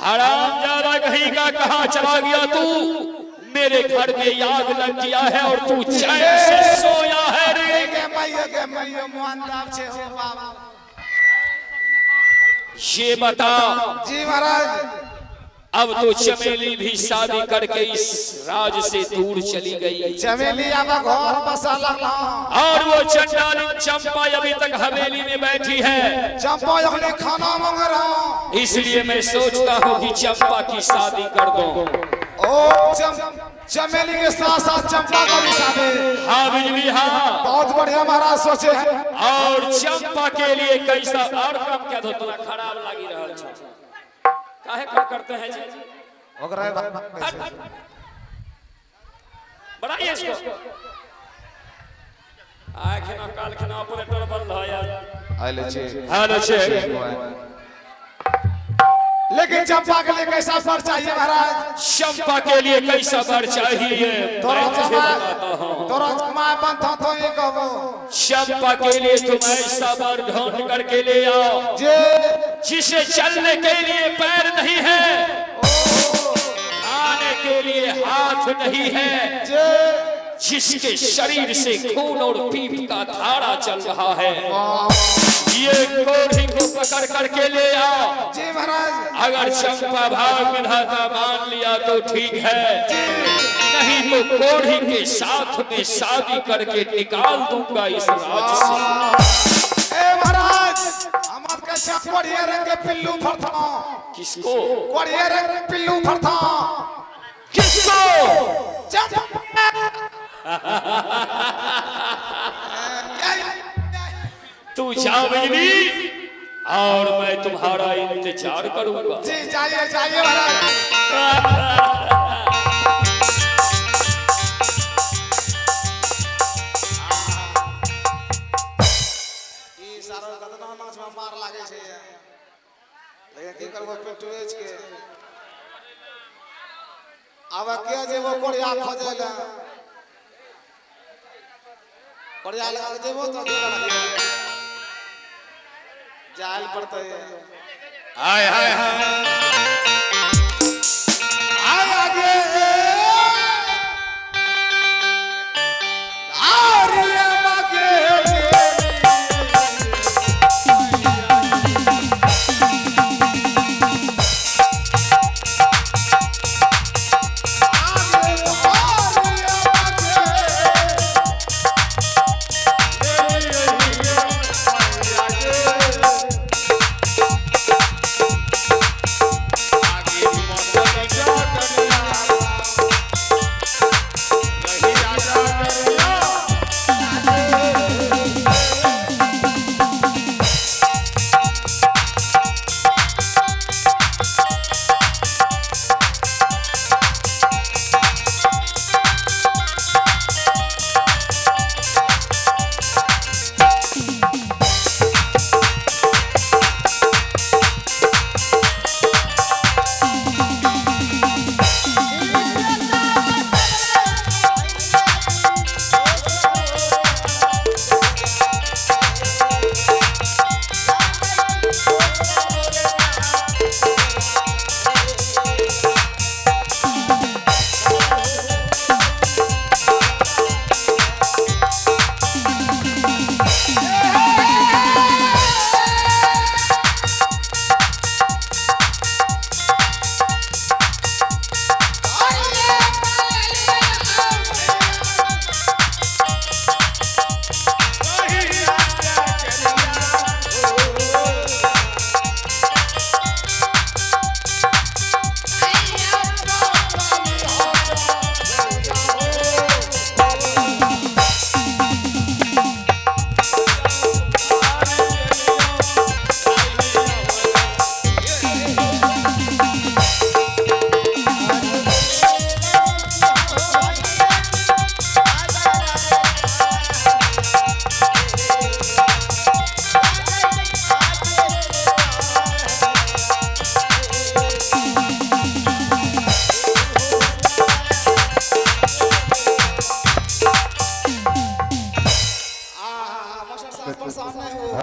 आराम ज्यादा कहीं का कहां चला गया तू? मेरे घर में आग लग गया है और तू चैन से सोया है रे। ये बता जी महाराज, अब तो चमेली भी शादी करके इस राज से दूर चली गई। चमेली अब घर बसा लगा और वो चंडाली चंपा अभी तक हवेली में बैठी है। चंपा अपने खाना मांग रहा, इसलिए मैं सोचता हूँ कि चंपा की शादी कर दूं। चमेली के साथ साथ चंपा का भी शादी। हाँ बिजली हाँ, बहुत बढ़िया महाराज सोचे हैं। और चंपा के लिए कैसा और काम क्या धोतना खराब लगी रहा है। काहे कर करते हैं जी? बढ़ाइए इसको। आए खिना काल खिना ऑपरेटर बन रहा यार। हेलो छे। लेकिन चंपा के लिए कैसा वर चाहिए महाराज? चंपा के लिए कैसा वर चाहिए? तोरा जमाए बनता तो ये कहो। चंपा के लिए तुम ऐसा वर ढूंढ करके ले आओ जिसे चलने के लिए पैर नहीं है, खाने के लिए हाथ नहीं है, जिसके शरीर से खून और पीप का धारा चल रहा है। ये कोढ़ी को पकड़ करके ले आओ। जी महाराज। अगर चंपा भाग विधाता मान लिया तो ठीक है, नहीं तो कोढ़ी के साथ में शादी करके निकाल दूंगा इस राज से। ए महाराज, हमारे कैसा कोढ़िया रंग के पिल्लू फरता? किसको? कोढ़िया रंग के पिल्लू फरता किसको? तू जा बिजली, और मैं तुम्हारा इंतजार करूंगा। जी जाइए जाइए महाराज। ई सारा गदना नाच में मार लागे छे, लेकिन की करबो पेटवेज के अब के जेबो कोड़िया खोजेला, कोड़िया लगा जेबो तो जाल पड़ता है। हाय हाय हाय आगे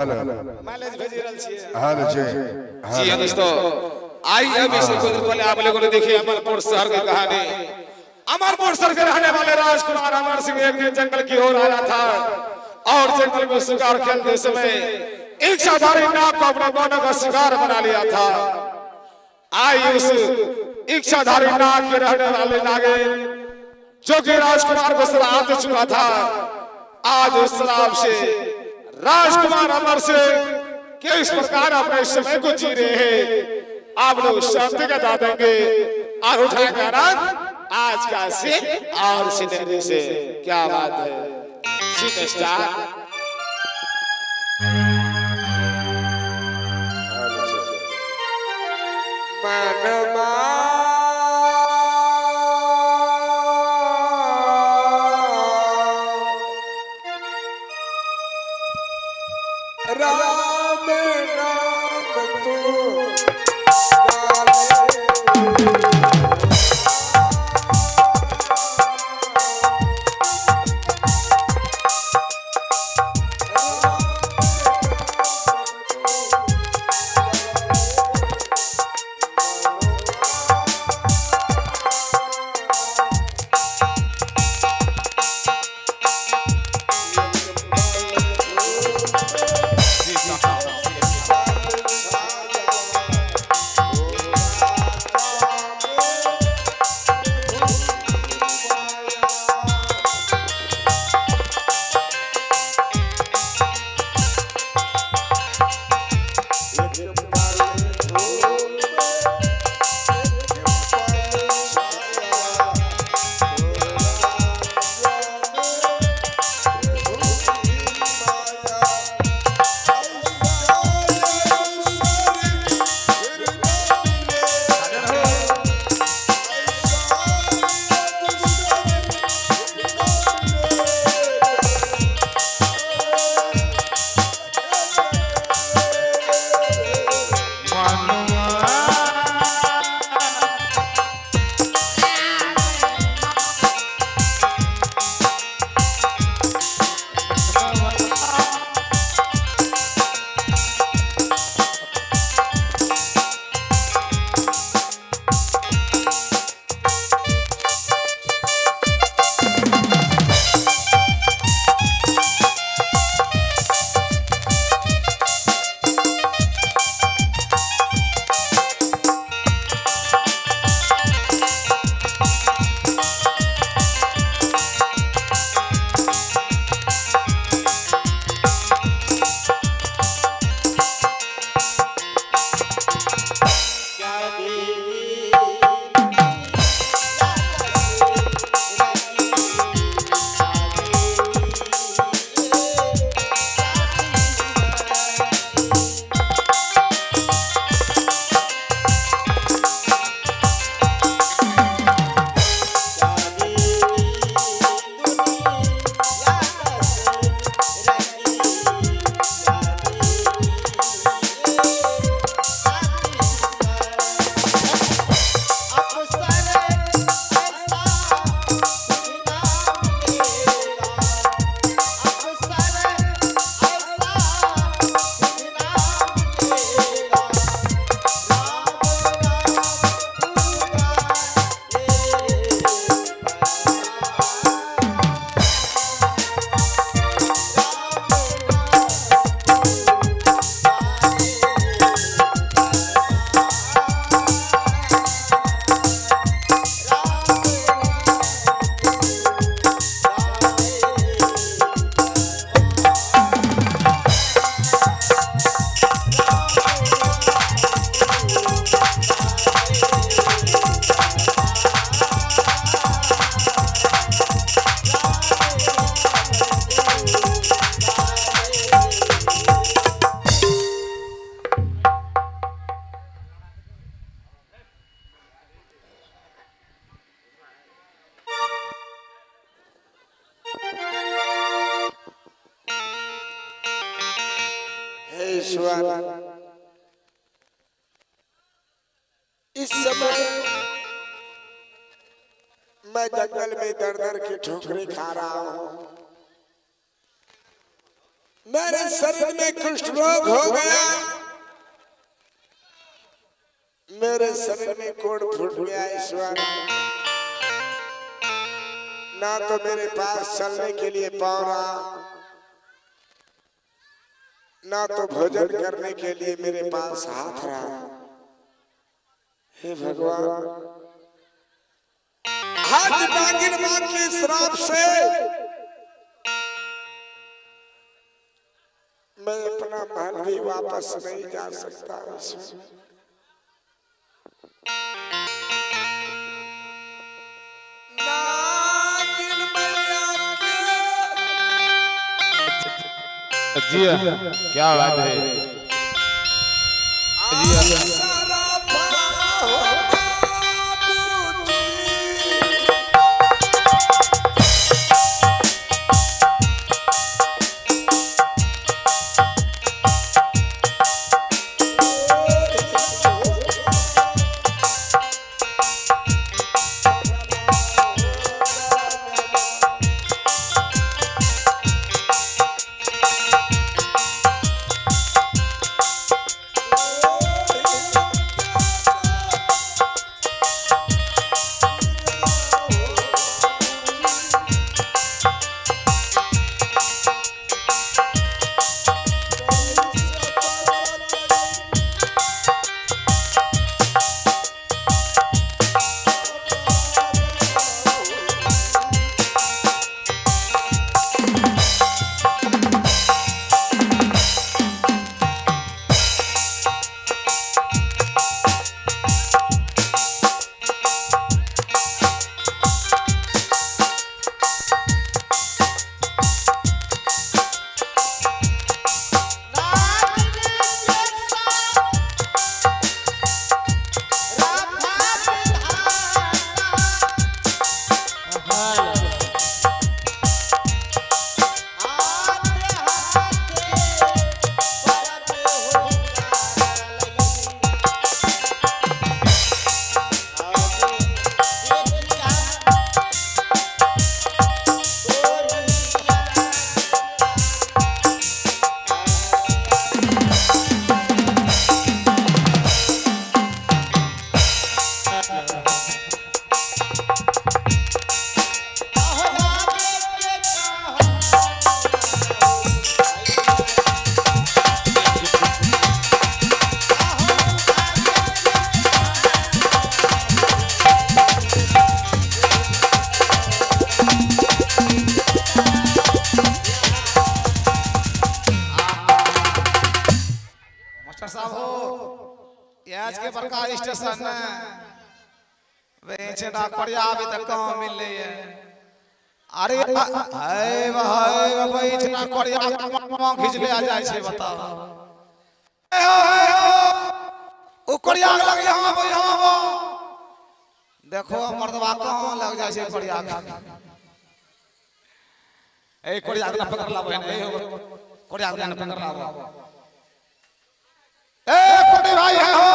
हेलो माइलेज भेज रहल छियै। हेलो जी जी हाँ दोस्तों, आइए अभी से कुछ पहले आप लोगों ने देखी अमरपुर शहर की कहानी। अमरपुर शहर के रहने वाले राजकुमार अमर सिंह एक दिन जंगल की ओर आया था और जंगल में शिकार खेलते समय इच्छाधारी नाग को अपने बाणों का शिकार बना लिया था। आई उस इच्छाधारी नाग के रहने वाले नागिन जो कि राजकुमार को श्राप दे चुका था, आज उस श्राप से राजकुमार अमर सिंह किस प्रकार अपने समय को जी रहे हैं आप लोग शांति का दा देंगे और उठाकर आज का सीन और सिनेरी से क्या बात है सीन स्टार। राम नाम तू ईश्वर इस समय मैं जंगल में दर दर की ठोकरें खा रहा हूँ। मेरे शरीर में कुष्ठ रोग हो गया। मेरे शरीर में कोड फूट गया ईश्वर, ना तो मेरे पास चलने के लिए पाँव रहा, ना तो भोजन करने के लिए मेरे पास हाथ रहा। हे भगवान, आज नागिन मां के श्राप से मैं अपना महल भी वापस नहीं जा सकता। नागिन मैया जी क्या बात है जी। आज के प्रकार स्टेशन बेचे डाकरिया अभी तक कहाँ मिल रही है। अरे हाय भाई बेचे डाकरिया खींच ले आ जाए छे बताओ। उकरिया लग यहाँ वो देखो मर्दवा कहाँ लग जाए छे करिया। ए करिया ना पकड़ ला बहन ए करिया ना पकड़ ला। ए कोटी भाई है हो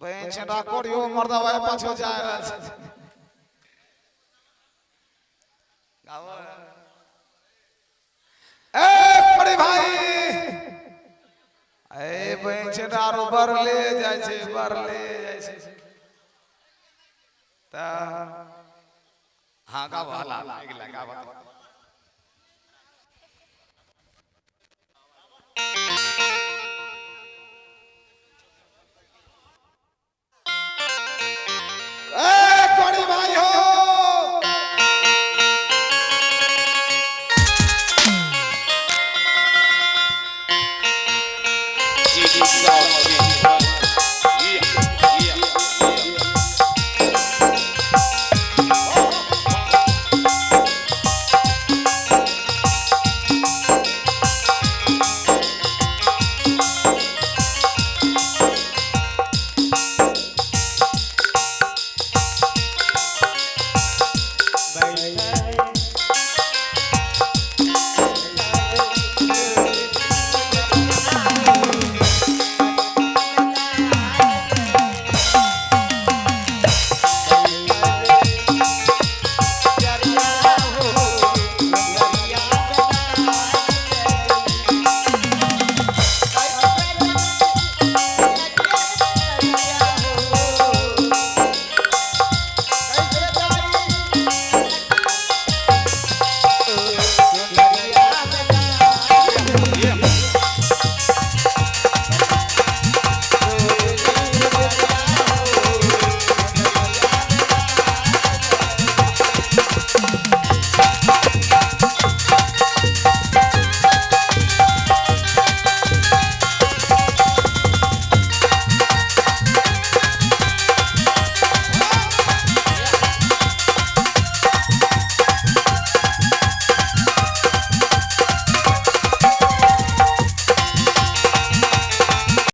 बहन छेड़ा कोड़ियो मर्दवा पाछो जाए रहा गाव। ए कोटी भाई ए बहन छेड़ा रो बर ले जाए छे बर ले जाए छे ता हां गाव हला एक लगा